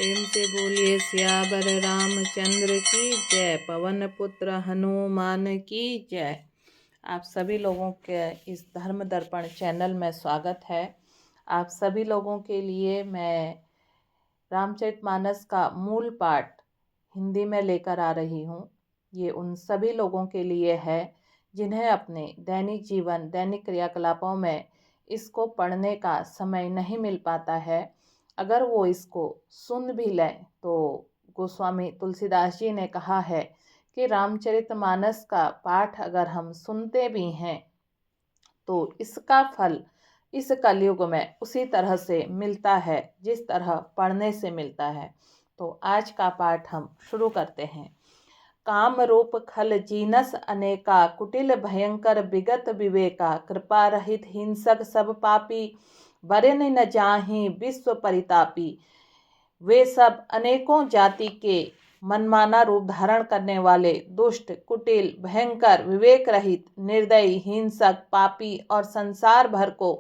प्रेम से बोलिए सियावर रामचंद्र की जय। पवन पुत्र हनुमान की जय। आप सभी लोगों के इस धर्म दर्पण चैनल में स्वागत है। आप सभी लोगों के लिए मैं रामचरितमानस का मूल पाठ हिंदी में लेकर आ रही हूँ। ये उन सभी लोगों के लिए है जिन्हें अपने दैनिक जीवन, दैनिक क्रियाकलापों में इसको पढ़ने का समय नहीं मिल पाता है। अगर वो इसको सुन भी लें तो गोस्वामी तुलसीदास जी ने कहा है कि रामचरितमानस का पाठ अगर हम सुनते भी हैं तो इसका फल इस कलयुग में उसी तरह से मिलता है जिस तरह पढ़ने से मिलता है। तो आज का पाठ हम शुरू करते हैं। काम रूप खल जीनस अनेका, कुटिल भयंकर विगत विवेका, कृपा रहित हिंसक सब पापी, बरन न जाहि विश्व परितापी। वे सब अनेकों जाति के मनमाना रूप धारण करने वाले दुष्ट, कुटिल, भयंकर, विवेक रहित, निर्दयी, हिंसक, पापी और संसार भर को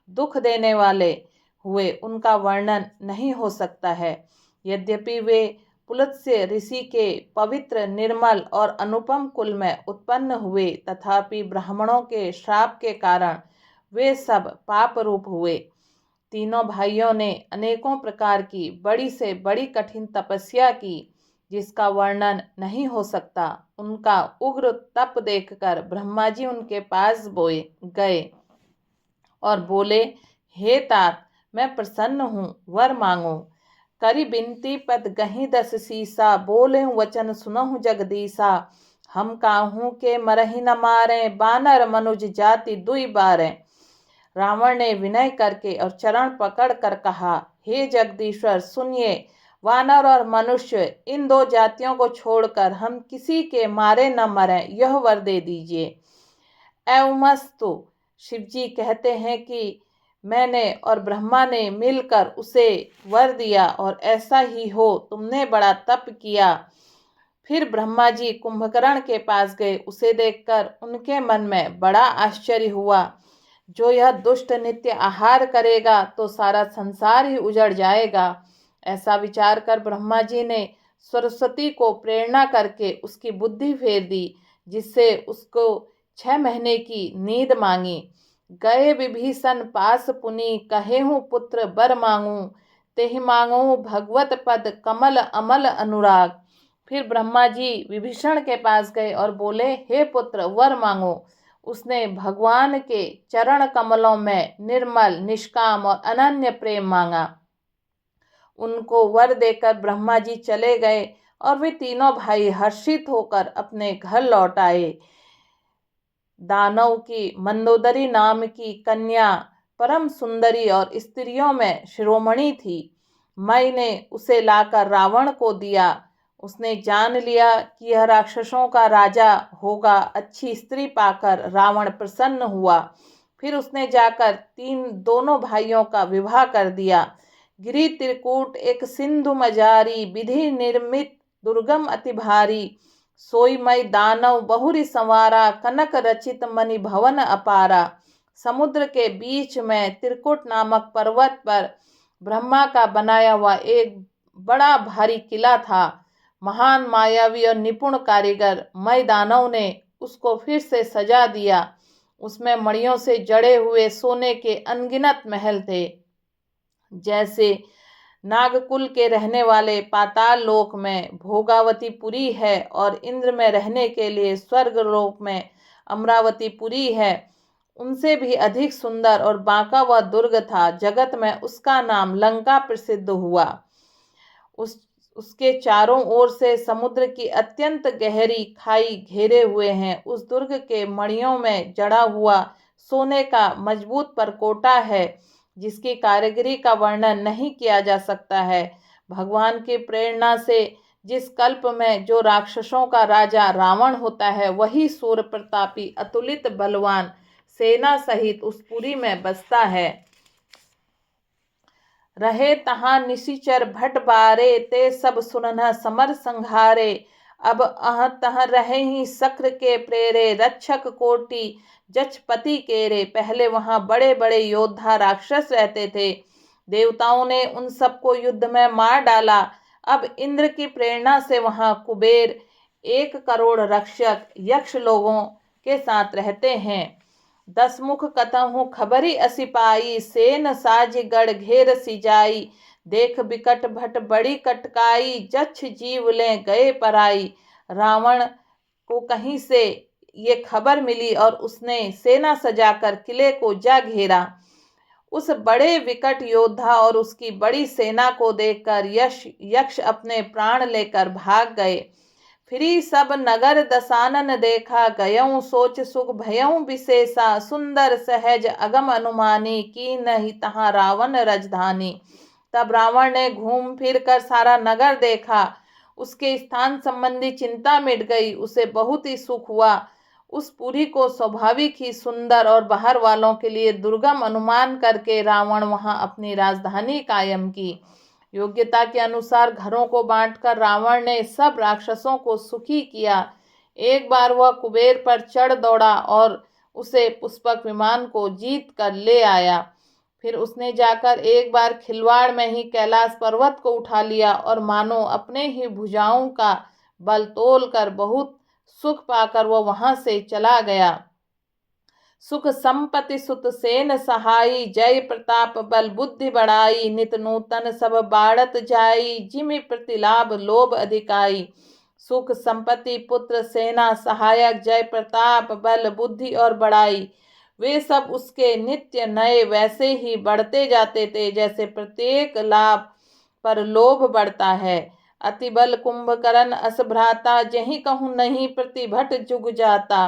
दुख देने वाले हुए उनका वर्णन नहीं हो सकता है। यद्यपि वे पुलत्स्य ऋषि के पवित्र, निर्मल और अनुपम कुल में उत्पन्न हुए, तथापि ब्राह्मणों के श्राप के कारण वे सब पाप रूप हुए। तीनों भाइयों ने अनेकों प्रकार की बड़ी से बड़ी कठिन तपस्या की जिसका वर्णन नहीं हो सकता। उनका उग्र तप देखकर ब्रह्मा जी उनके पास गए और बोले, हे तात, मैं प्रसन्न हूँ, वर मांगो। करी बिनती पद गही दस सीसा, बोले वचन सुनहु जगदीसा। हम काहू के मरहि न मारे, बानर मनुज जाति दुई बारे। रावण ने विनय करके और चरण पकड़ कर कहा, हे जगदीश्वर सुनिए, वानर और मनुष्य इन दो जातियों को छोड़कर हम किसी के मारे न मरें, यह वर दे दीजिए। एवमस्तु, शिवजी कहते हैं कि मैंने और ब्रह्मा ने मिलकर उसे वर दिया और ऐसा ही हो, तुमने बड़ा तप किया। फिर ब्रह्मा जी कुंभकर्ण के पास गए। उसे देखकर उनके मन में बड़ा आश्चर्य हुआ। जो यह दुष्ट नित्य आहार करेगा तो सारा संसार ही उजड़ जाएगा। ऐसा विचार कर ब्रह्मा जी ने सरस्वती को प्रेरणा करके उसकी बुद्धि फेर दी, जिससे उसको 6 महीने की नींद मांगी। गए विभीषण पास पुनि, कहेहु पुत्र बर मांगू, तेहि मांगू भगवत पद कमल अमल अनुराग। फिर ब्रह्मा जी विभीषण के पास गए और बोले, हे पुत्र वर मांगो। उसने भगवान के चरण कमलों में निर्मल, निष्काम और अनन्य प्रेम मांगा। उनको वर देकर ब्रह्मा जी चले गए और वे तीनों भाई हर्षित होकर अपने घर लौट आए। दानव की मंदोदरी नाम की कन्या परम सुंदरी और स्त्रियों में शिरोमणि थी। मई ने उसे लाकर रावण को दिया। उसने जान लिया कि यह राक्षसों का राजा होगा। अच्छी स्त्री पाकर रावण प्रसन्न हुआ। फिर उसने जाकर दोनों भाइयों का विवाह कर दिया। गिरि त्रिकूट एक सिंधु मजारी, विधि निर्मित दुर्गम अति भारी। सोई मई दानव बहुरी संवारा, कनक रचित मणि भवन अपारा। समुद्र के बीच में त्रिकुट नामक पर्वत पर ब्रह्मा का बनाया हुआ एक बड़ा भारी किला था। महान मायावी और निपुण कारीगर मई दानव ने उसको फिर से सजा दिया। उसमें मणियों से जड़े हुए सोने के अनगिनत महल थे। जैसे नागकुल के रहने वाले पाताल लोक में भोगावतीपुरी है और इंद्र में रहने के लिए स्वर्ग लोक में अमरावतीपुरी है, उनसे भी अधिक सुंदर और बांका वह दुर्ग था। जगत में उसका नाम लंका प्रसिद्ध हुआ। उसके चारों ओर से समुद्र की अत्यंत गहरी खाई घेरे हुए हैं। उस दुर्ग के मणियों में जड़ा हुआ सोने का मजबूत परकोटा है, जिसकी कारीगरी का वर्णन नहीं किया जा सकता है। भगवान की प्रेरणा से जिस कल्प में जो राक्षसों का राजा रावण होता है, वही सूर प्रतापी अतुलित बलवान सेना सहित उस पुरी में बसता है। रहे तहाँ निशिचर भट बारे, ते सब सुनन समर संघारे। अब अह तह रहे ही सक्र के प्रेरे, रक्षक कोटि जचपति केरे। पहले वहां बड़े बड़े योद्धा राक्षस रहते थे, देवताओं ने उन सबको युद्ध में मार डाला। अब इंद्र की प्रेरणा से वहां कुबेर 1 करोड़ रक्षक यक्ष लोगों के साथ रहते हैं। 10 मुख कतहु खबरी असी पाई, सेन साज गढ़ घेर सिजाई, देख बिकट भट बड़ी कटकाई, जच्छ जीव ले गए पराई। रावण को कहीं से ये खबर मिली और उसने सेना सजाकर किले को जा घेरा। उस बड़े विकट योद्धा और उसकी बड़ी सेना को देखकर यक्ष अपने प्राण लेकर भाग गए। फिरी सब नगर दसानन देखा, गयऊं सोच सुख भयऊं विशेषा, सुंदर सहज अगम अनुमानी, की नहीं तहाँ रावण रजधानी। तब रावण ने घूम फिर कर सारा नगर देखा, उसके स्थान संबंधी चिंता मिट गई, उसे बहुत ही सुख हुआ। उस पुरी को स्वाभाविक ही सुंदर और बाहर वालों के लिए दुर्गम अनुमान करके रावण वहां अपनी राजधानी कायम की। योग्यता के अनुसार घरों को बांटकर रावण ने सब राक्षसों को सुखी किया। एक बार वह कुबेर पर चढ़ दौड़ा और उसे पुष्पक विमान को जीत कर ले आया। फिर उसने जाकर एक बार खिलवाड़ में ही कैलाश पर्वत को उठा लिया और मानो अपने ही भुजाओं का बल तोल कर बहुत सुख पाकर वह वहां से चला गया। सुख संपत्ति सुत सेन सहाई, जय प्रताप बल बुद्धि बढ़ाई, नित नूतन सब बाढ़त जाई, जिमि प्रतिलाभ लोभ अधिकाई। सुख संपत्ति पुत्र सेना सहायक जय प्रताप बल बुद्धि और बढ़ाई, वे सब उसके नित्य नए वैसे ही बढ़ते जाते थे जैसे प्रत्येक लाभ पर लोभ बढ़ता है। अति बल कुंभकर्ण अस भ्राता, जहीं कहूँ नहीं प्रतिभट जुग जाता,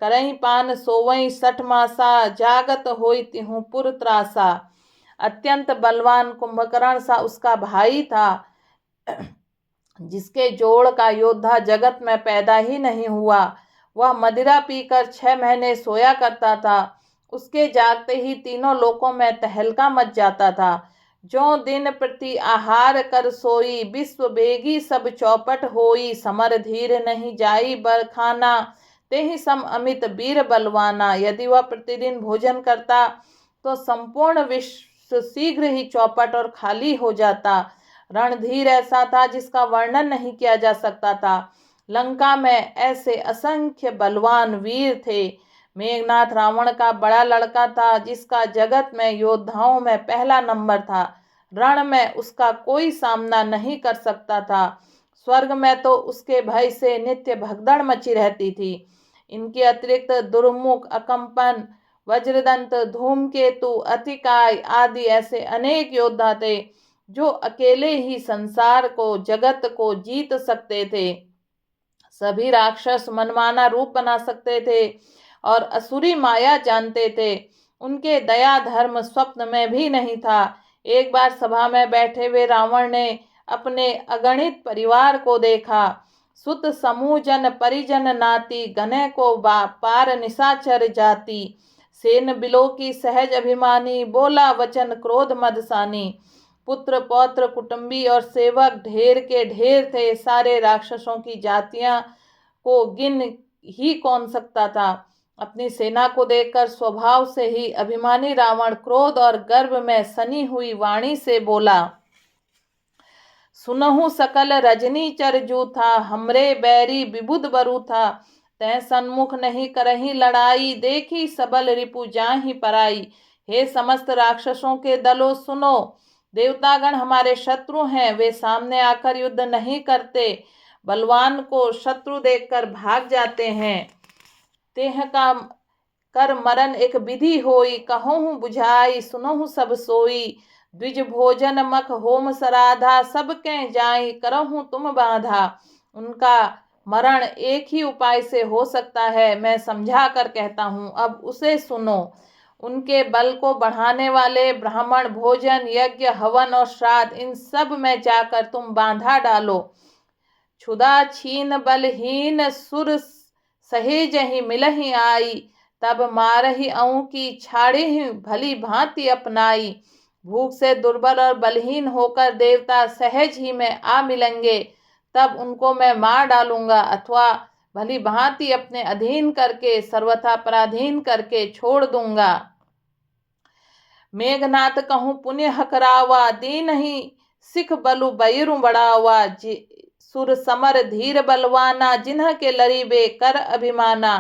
करहीं पान सोवहीं 60 मासा, जागत होई तिहु पुर त्रासा। अत्यंत बलवान कुंभकर्ण सा उसका भाई था, जिसके जोड़ का योद्धा जगत में पैदा ही नहीं हुआ। वह मदिरा पीकर 6 महीने सोया करता था। उसके जागते ही तीनों लोकों में तहलका मच जाता था। जो दिन प्रति आहार कर सोई, विश्व बेगी सब चौपट होई, समर धीर नहीं जाई बरखाना, तेहि सम अमित वीर बलवाना। यदि वह प्रतिदिन भोजन करता तो संपूर्ण विश्व शीघ्र ही चौपट और खाली हो जाता। रणधीर ऐसा था जिसका वर्णन नहीं किया जा सकता था। लंका में ऐसे असंख्य बलवान वीर थे। मेघनाथ रावण का बड़ा लड़का था, जिसका जगत में योद्धाओं में पहला नंबर था। रण में उसका कोई सामना नहीं कर सकता था। स्वर्ग में तो उसके भय से नित्य भगदड़ मची रहती थी। इनके अतिरिक्त दुर्मुख, अकंपन, वज्रदंत, धूमकेतु, अतिकाय आदि ऐसे अनेक योद्धा थे जो अकेले ही संसार को, जगत को जीत सकते थे। सभी राक्षस मनमाना रूप बना सकते थे और असुरी माया जानते थे। उनके दया धर्म स्वप्न में भी नहीं था। एक बार सभा में बैठे हुए रावण ने अपने अगणित परिवार को देखा। सुत समूह जन परिजन नाती, गने को पार निशाचर जाति, सेन बिलो की सहज अभिमानी, बोला वचन क्रोध मदसानी। पुत्र पौत्र कुटुंबी और सेवक ढेर के ढेर थे। सारे राक्षसों की जातियां को गिन ही कौन सकता था। अपनी सेना को देखकर स्वभाव से ही अभिमानी रावण क्रोध और गर्व में सनी हुई वाणी से बोला, सुनहु सकल रजनी चरजू था, हमरे बैरी विबुध बरु था, तै सन्मुख नहीं करही लड़ाई, देखी सबल रिपु जाहि पराई। हे समस्त राक्षसों के दलों सुनो, देवतागण हमारे शत्रु हैं, वे सामने आकर युद्ध नहीं करते, बलवान को शत्रु देखकर भाग जाते हैं। तेह का कर मरण एक विधि होई, कहूँ बुझाई सुनहु सब सोई, द्विज भोजन मख होम सराधा, सब के जाई करहूँ तुम बाधा। उनका मरण एक ही उपाय से हो सकता है, मैं समझा कर कहता हूँ, अब उसे सुनो। उनके बल को बढ़ाने वाले ब्राह्मण, भोजन, यज्ञ, हवन और श्राद्ध, इन सब में जाकर तुम बांधा डालो। क्षुधा छीन बलहीन सुर सहेज ही मिलहि आई, तब मारहि अऊँ की छाड़ी भली भांति अपनाई। भूख से दुर्बल और बलहीन होकर देवता सहज ही में आ मिलेंगे, तब उनको मैं मार डालूंगा, अथवा भली भांति अपने अधीन करके, सर्वथा पराधीन करके छोड़ दूंगा। मेघनाथ कहूँ पुण्य हकरावा, दीन ही सिख बलु बैरु बढ़ावा। सुर समर धीर बलवाना, जिन्ह के लरीबे कर अभिमाना।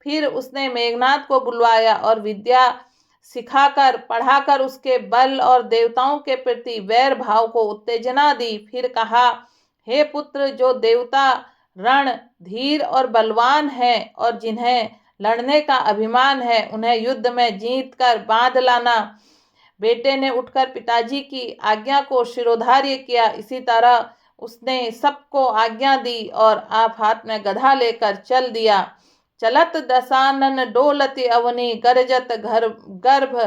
फिर उसने मेघनाथ को बुलवाया और विद्या सिखाकर पढ़ाकर उसके बल और देवताओं के प्रति वैर भाव को उत्तेजना दी। फिर कहा, हे पुत्र, जो देवता रण धीर और बलवान है और जिन्हें लड़ने का अभिमान है, उन्हें युद्ध में जीत कर बांध लाना। बेटे ने उठकर पिताजी की आज्ञा को शिरोधार्य किया। इसी तरह उसने सबको आज्ञा दी और आप हाथ में गधा लेकर चल दिया। चलत दसानन डोलति अवनी, गरजत गर्भ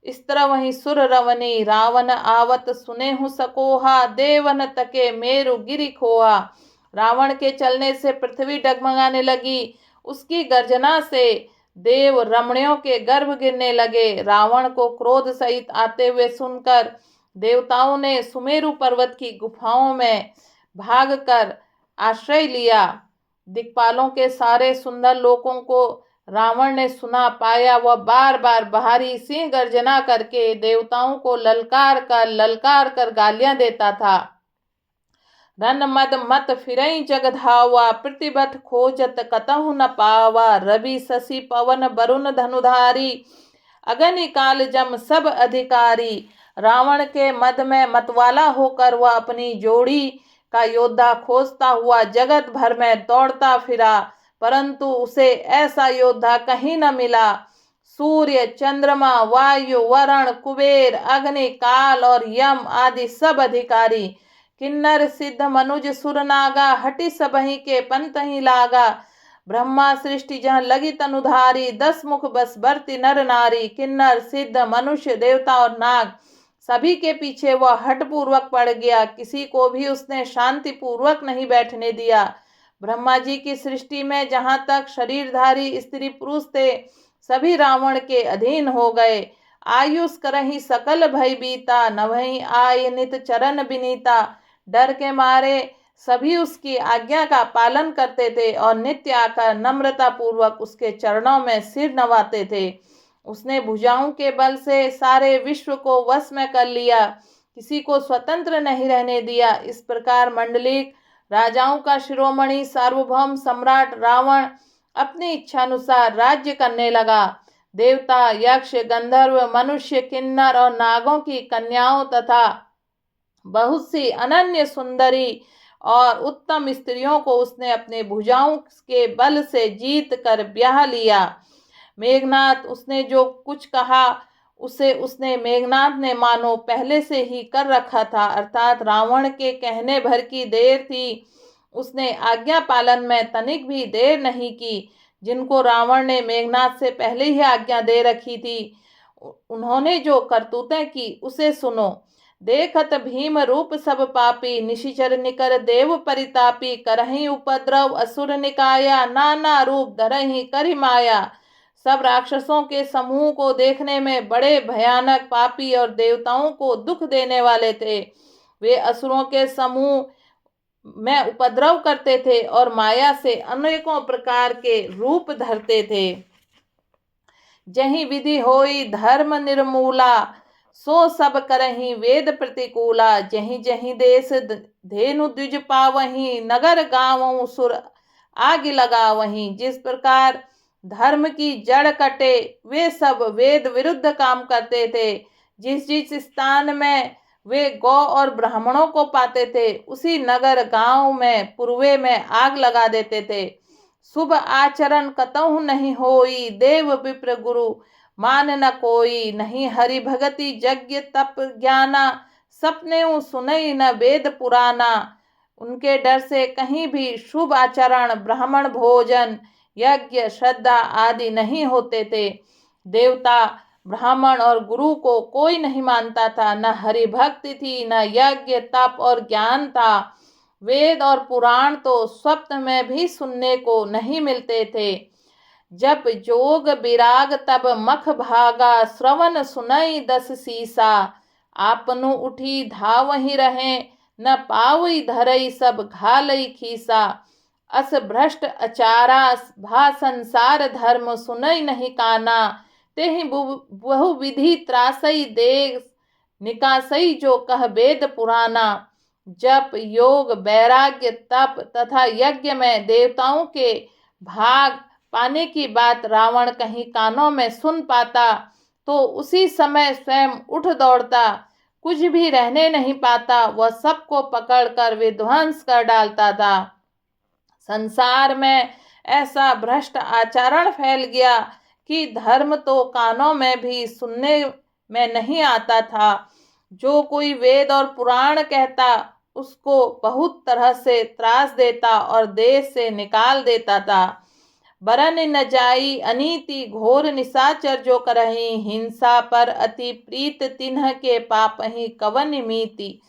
स्त्र वहीं सुर रवनी। रावण आवत सुनेहु सकोहा, देवन तके मेरु गिरि खोहा। रावण के चलने से पृथ्वी डगमगाने लगी, उसकी गर्जना से देव रमणियों के गर्भ गिरने लगे। रावण को क्रोध सहित आते हुए सुनकर देवताओं ने सुमेरु पर्वत की गुफाओं में भागकर आश्रय लिया। दिक्पालों के सारे सुंदर लोकों को रावण ने सुना पाया। वह बार बार बाहरी सिंह गर्जना करके देवताओं को ललकार कर गालियां देता था। रन मद मत फिरई जग धावा, प्रतिबत खोजत कतहु न पावा। रवि शशि पवन वरुण धनुधारी, अगनि काल जम सब अधिकारी। रावण के मद में मतवाला होकर वह अपनी जोड़ी का योद्धा खोजता हुआ जगत भर में दौड़ता फिरा, परंतु उसे ऐसा योद्धा कहीं न मिला। सूर्य चंद्रमा वायु वरुण कुबेर अग्नि काल और यम आदि सब अधिकारी, किन्नर सिद्ध मनुज सुर नागा। हटि सबहि के पंथ ही लागा, ब्रह्मा सृष्टि जहाँ लगी तनुधारी। 10 मुख बस बरती नर नारी, किन्नर सिद्ध मनुष्य देवता और नाग सभी के पीछे वह हठ पूर्वक पड़ गया। किसी को भी उसने शांति पूर्वक नहीं बैठने दिया। ब्रह्मा जी की सृष्टि में जहाँ तक शरीरधारी स्त्री पुरुष थे, सभी रावण के अधीन हो गए। आयुष करहि सकल भय बीता, नभहि आय नित चरण बिनीता। डर के मारे सभी उसकी आज्ञा का पालन करते थे और नित्य आकर नम्रता पूर्वक उसके चरणों में सिर नवाते थे। उसने भुजाओं के बल से सारे विश्व को वश में कर लिया, किसी को स्वतंत्र नहीं रहने दिया। इस प्रकार मंडलिक राजाओं का शिरोमणि सार्वभौम सम्राट रावण अपनी इच्छानुसार राज्य करने लगा। देवता यक्ष गंधर्व मनुष्य किन्नर और नागों की कन्याओं तथा बहुत सी अनन्य सुंदरी और उत्तम स्त्रियों को उसने अपने भुजाओं के बल से जीत कर ब्याह लिया। मेघनाथ उसने जो कुछ कहा उसे उसने मेघनाथ ने मानो पहले से ही कर रखा था, अर्थात रावण के कहने भर की देर थी। उसने आज्ञा पालन में तनिक भी देर नहीं की। जिनको रावण ने मेघनाथ से पहले ही आज्ञा दे रखी थी, उन्होंने जो करतूतें की उसे सुनो। देखत भीम रूप सब पापी, निशिचर निकर देव परितापी। करहि उपद्रव असुर निकाया, नाना रूप धरहि करि माया। सब राक्षसों के समूह को देखने में बड़े भयानक पापी और देवताओं को दुख देने वाले थे। वे असुरों के समूह में उपद्रव करते थे और माया से अनेकों प्रकार के रूप धरते थे। जहीं विधि होई धर्म निर्मूला, सो सब करहीं वेद प्रतिकूला। जहीं जहीं देश धेनु द्विज पावहीं, नगर गाँवों सुर आग लगा वहीं। जिस प्रकार धर्म की जड़ कटे, वे सब वेद विरुद्ध काम करते थे। जिस जिस स्थान में वे गौ और ब्राह्मणों को पाते थे, उसी नगर गांव में पूर्वे में आग लगा देते थे। शुभ आचरण कतहु नहीं होई, देव विप्र गुरु मान न कोई। नहीं हरि भगति यज्ञ तप ज्ञाना, सपने सुनई न वेद पुराना। उनके डर से कहीं भी शुभ आचरण ब्राह्मण भोजन यज्ञ श्रद्धा आदि नहीं होते थे। देवता ब्राह्मण और गुरु को कोई नहीं मानता था। न हरि भक्ति थी, न यज्ञ तप और ज्ञान था। वेद और पुराण तो स्वप्न में भी सुनने को नहीं मिलते थे। जब जोग विराग तब मख भागा, श्रवण सुनई 10 सीसा। आपनु उठी धावहि रहे, न पावई धरई सब घालई खीसा। अस भ्रष्ट अचारा भा संसार धर्म, सुनई नहीं काना। तेहि बहुविधि त्रासई देश निकासई जो कह वेद पुराना। जप योग वैराग्य तप तथा यज्ञ में देवताओं के भाग पाने की बात रावण कहीं कानों में सुन पाता तो उसी समय स्वयं उठ दौड़ता, कुछ भी रहने नहीं पाता, वह सबको पकड़कर विध्वंस कर डालता था। संसार में ऐसा भ्रष्ट आचरण फैल गया कि धर्म तो कानों में भी सुनने में नहीं आता था। जो कोई वेद और पुराण कहता उसको बहुत तरह से त्रास देता और देश से निकाल देता था। बरन न जाई अनीति घोर निशाचर जो करही, हिंसा पर अति प्रीत तिन्ह के पाप ही कवन मीति।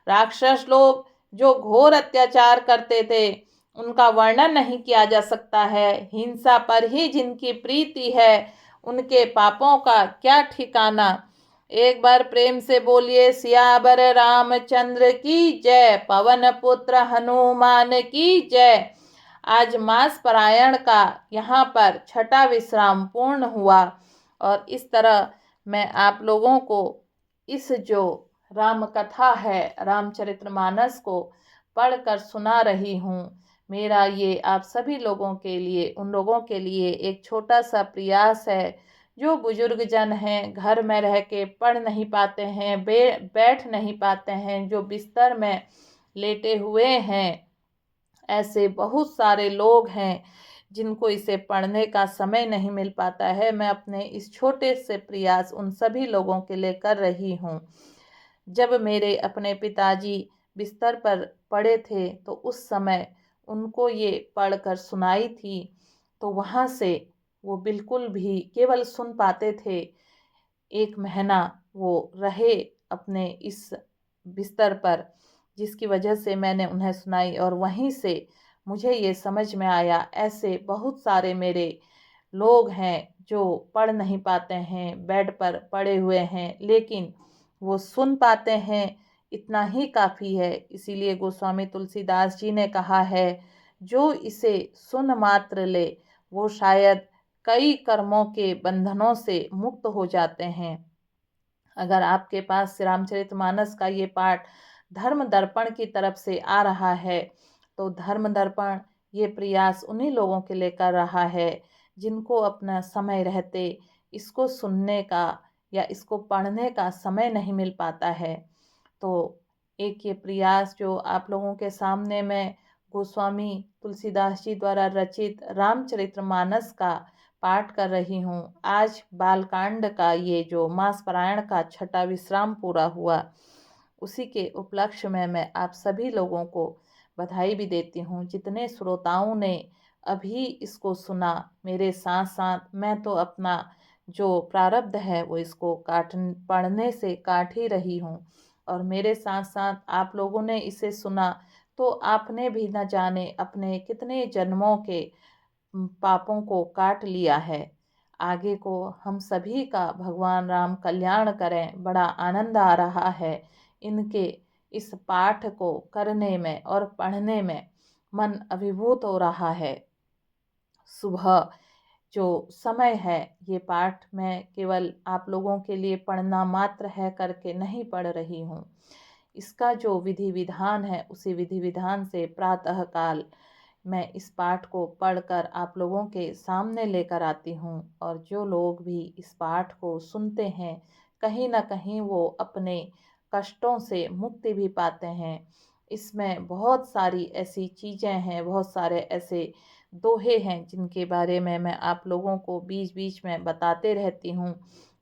राक्षस लोग जो घोर अत्याचार करते थे उनका वर्णन नहीं किया जा सकता है। हिंसा पर ही जिनकी प्रीति है उनके पापों का क्या ठिकाना। एक बार प्रेम से बोलिए सियावर रामचंद्र की जय, पवन पुत्र हनुमान की जय। आज मास पारायण का यहाँ पर छठा विश्राम पूर्ण हुआ और इस तरह मैं आप लोगों को इस जो राम कथा है रामचरितमानस को पढ़कर सुना रही हूँ। मेरा ये आप सभी लोगों के लिए, उन लोगों के लिए एक छोटा सा प्रयास है जो बुजुर्ग जन हैं, घर में रह के पढ़ नहीं पाते हैं, बैठ नहीं पाते हैं, जो बिस्तर में लेटे हुए हैं। ऐसे बहुत सारे लोग हैं जिनको इसे पढ़ने का समय नहीं मिल पाता है। मैं अपने इस छोटे से प्रयास उन सभी लोगों के लिए कर रही हूँ। जब मेरे अपने पिताजी बिस्तर पर पड़े थे तो उस समय उनको ये पढ़कर सुनाई थी, तो वहाँ से वो बिल्कुल भी केवल सुन पाते थे। 1 महीना वो रहे अपने इस बिस्तर पर, जिसकी वजह से मैंने उन्हें सुनाई और वहीं से मुझे ये समझ में आया ऐसे बहुत सारे मेरे लोग हैं जो पढ़ नहीं पाते हैं, बेड पर पड़े हुए हैं, लेकिन वो सुन पाते हैं, इतना ही काफ़ी है। इसीलिए गोस्वामी तुलसीदास जी ने कहा है, जो इसे सुन मात्र ले वो शायद कई कर्मों के बंधनों से मुक्त हो जाते हैं। अगर आपके पास रामचरितमानस का ये पाठ धर्म दर्पण की तरफ से आ रहा है तो धर्म दर्पण ये प्रयास उन्हीं लोगों के लिए कर रहा है जिनको अपना समय रहते इसको सुनने का या इसको पढ़ने का समय नहीं मिल पाता है। तो एक ये प्रयास जो आप लोगों के सामने मैं गोस्वामी तुलसीदास जी द्वारा रचित रामचरितमानस का पाठ कर रही हूँ। आज बालकांड का ये जो मास पारायण का छठा विश्राम पूरा हुआ, उसी के उपलक्ष्य में मैं आप सभी लोगों को बधाई भी देती हूँ। जितने श्रोताओं ने अभी इसको सुना, मेरे साथ साथ मैं तो अपना जो प्रारब्ध है वो इसको पढ़ने से काट ही रही हूँ और मेरे साथ साथ आप लोगों ने इसे सुना तो आपने भी न जाने अपने कितने जन्मों के पापों को काट लिया है। आगे को हम सभी का भगवान राम कल्याण करें। बड़ा आनंद आ रहा है इनके इस पाठ को करने में और पढ़ने में, मन अभिभूत हो रहा है। सुबह जो समय है ये पाठ मैं केवल आप लोगों के लिए पढ़ना मात्र है करके नहीं पढ़ रही हूँ। इसका जो विधि विधान है उसी विधि विधान से प्रातः काल मैं इस पाठ को पढ़कर आप लोगों के सामने लेकर आती हूँ और जो लोग भी इस पाठ को सुनते हैं कहीं ना कहीं वो अपने कष्टों से मुक्ति भी पाते हैं। इसमें बहुत सारी ऐसी चीज़ें हैं, बहुत सारे ऐसे दोहे हैं जिनके बारे में मैं आप लोगों को बीच बीच में बताते रहती हूँ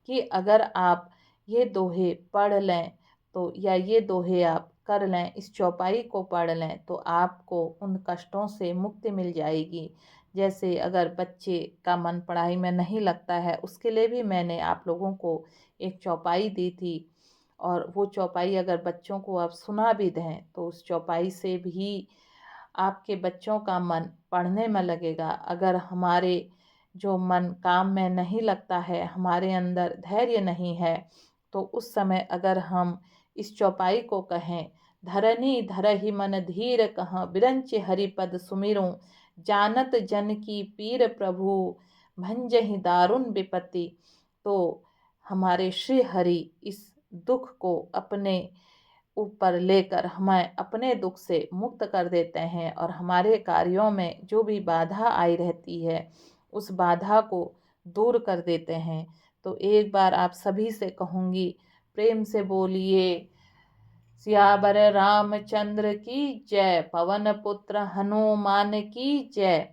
कि अगर आप ये दोहे पढ़ लें तो या ये दोहे आप कर लें, इस चौपाई को पढ़ लें तो आपको उन कष्टों से मुक्ति मिल जाएगी। जैसे अगर बच्चे का मन पढ़ाई में नहीं लगता है उसके लिए भी मैंने आप लोगों को एक चौपाई दी थी और वो चौपाई अगर बच्चों को आप सुना भी दें तो उस चौपाई से भी आपके बच्चों का मन पढ़ने में लगेगा। अगर हमारे जो मन काम में नहीं लगता है, हमारे अंदर धैर्य नहीं है, तो उस समय अगर हम इस चौपाई को कहें, धरनी धरहि मन धीर कहाँ बिरंच हरिपद सुमिरूं, जानत जन की पीर प्रभु भंजहि दारुण विपत्ति। तो हमारे श्री हरि इस दुख को अपने ऊपर लेकर हमें अपने दुख से मुक्त कर देते हैं और हमारे कार्यों में जो भी बाधा आई रहती है उस बाधा को दूर कर देते हैं। तो एक बार आप सभी से कहूँगी, प्रेम से बोलिए सियावर रामचंद्र की जय, पवन पुत्र हनुमान की जय।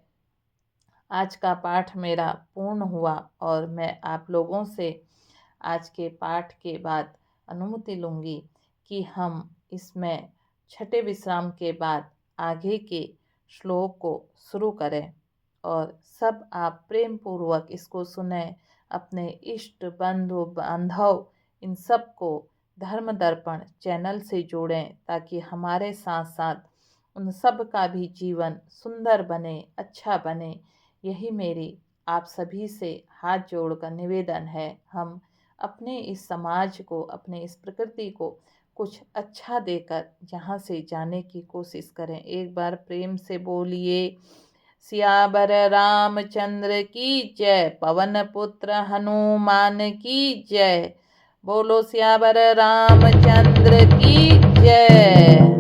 आज का पाठ मेरा पूर्ण हुआ और मैं आप लोगों से आज के पाठ के बाद अनुमति लूँगी कि हम इसमें छठे विश्राम के बाद आगे के श्लोक को शुरू करें और सब आप प्रेम पूर्वक इसको सुने, अपने इष्ट बंधु बांधव इन सब को धर्म दर्पण चैनल से जोड़ें ताकि हमारे साथ साथ उन सब का भी जीवन सुंदर बने, अच्छा बने। यही मेरी आप सभी से हाथ जोड़कर निवेदन है। हम अपने इस समाज को, अपने इस प्रकृति को कुछ अच्छा देकर यहाँ से जाने की कोशिश करें। एक बार प्रेम से बोलिए सियावर रामचंद्र की जय, पवन पुत्र हनुमान की जय। बोलो सियावर रामचंद्र की जय।